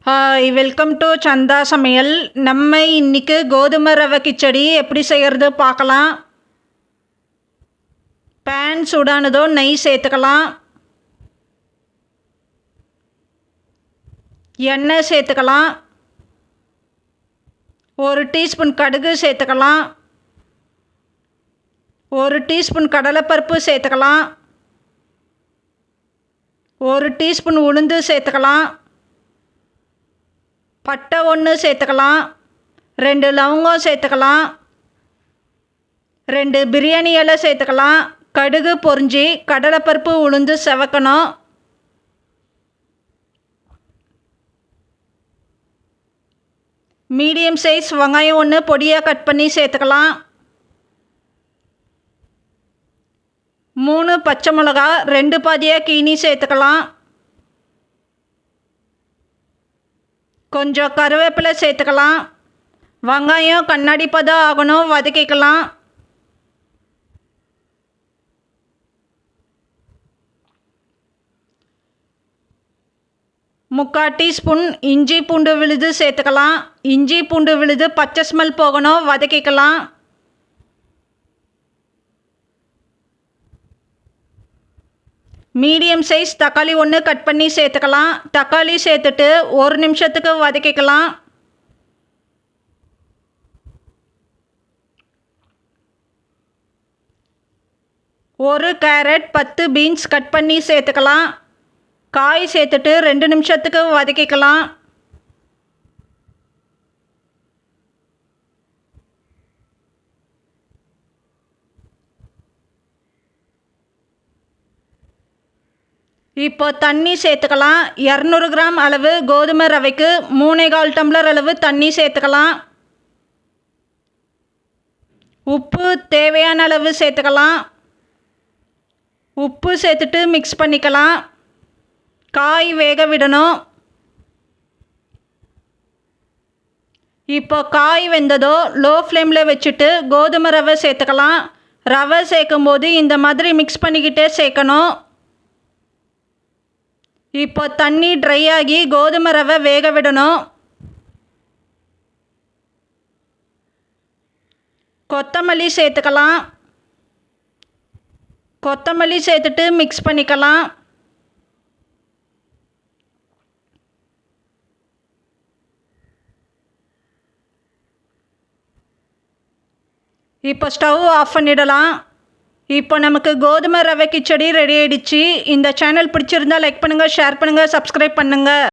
Hi, welcome to சந்தா சமையல். நம்ம இன்னைக்கு கோதுமை ரவை கிச்சடி எப்படி செய்கிறது பார்க்கலாம். பேன் சூடானதோ நெய் சேர்த்துக்கலாம், எண்ணெய் சேர்த்துக்கலாம், 1 டீஸ்பூன் கடுகு சேர்த்துக்கலாம், 1 டீஸ்பூன் கடலைப்பருப்பு சேர்த்துக்கலாம், 1 டீஸ்பூன் உளுந்து சேர்த்துக்கலாம், பட்டை 1 சேர்த்துக்கலாம், 2 லவங்கம் சேர்த்துக்கலாம், 2 பிரியாணி இலை சேர்த்துக்கலாம். கடுகு பொரிஞ்சு கடலைப்பருப்பு உளுந்து செவக்கணும். மீடியம் சைஸ் வெங்காயம் 1 பொடியாக கட் பண்ணி சேர்த்துக்கலாம். 3 பச்சை மிளகா 2 பாதியாக கீனி சேர்த்துக்கலாம். கொஞ்சம் கருவேப்பிலை சேர்த்துக்கலாம். வெங்காயம் கண்ணாடி பதம் ஆகணும், வதக்கிக்கலாம். முக்கால் டீஸ்பூன் இஞ்சி பூண்டு விழுது சேர்த்துக்கலாம். இஞ்சி பூண்டு விழுது பச்சை ஸ்மெல் போகணும், வதக்கிக்கலாம். மீடியம் சைஸ் தக்காளி 1 கட் பண்ணி சேர்த்துக்கலாம். தக்காளி சேர்த்துட்டு 1 நிமிஷத்துக்கு வதக்கிக்கலாம். ஒரு கேரட் 10 பீன்ஸ் கட் பண்ணி சேர்த்துக்கலாம். காய் சேர்த்துட்டு 2 நிமிஷத்துக்கு வதக்கிக்கலாம். இப்போ தண்ணி சேர்த்துக்கலாம். 200 கிராம் அளவு கோதுமை ரவைக்கு 3.25 டம்ளர் அளவு தண்ணி சேர்த்துக்கலாம். உப்பு தேவையான அளவு சேர்த்துக்கலாம். உப்பு சேர்த்துட்டு மிக்ஸ் பண்ணிக்கலாம். காய் வேக விடணும். இப்போ காய் வெந்ததோ லோ ஃப்ளேமில் வச்சுட்டு கோதுமை ரவை சேர்த்துக்கலாம். ரவை சேர்க்கும்போது இந்த மாதிரி மிக்ஸ் பண்ணிக்கிட்டே சேர்க்கணும். இப்போ தண்ணி ட்ரை ஆகி கோதுமை ரவை வேக விடணும். கொத்தமல்லி சேர்த்துக்கலாம். கொத்தமல்லி சேர்த்துட்டு மிக்ஸ் பண்ணிக்கலாம். இப்போ ஸ்டவ் ஆஃப் பண்ணிடலாம். இப்போ நமக்கு கோதுமை ரவை கிச்சடி ரெடி ஆகிடுச்சு. இந்த சேனல் பிடிச்சிருந்தால் லைக் பண்ணுங்கள், ஷேர் பண்ணுங்கள், சப்ஸ்கிரைப் பண்ணுங்கள்.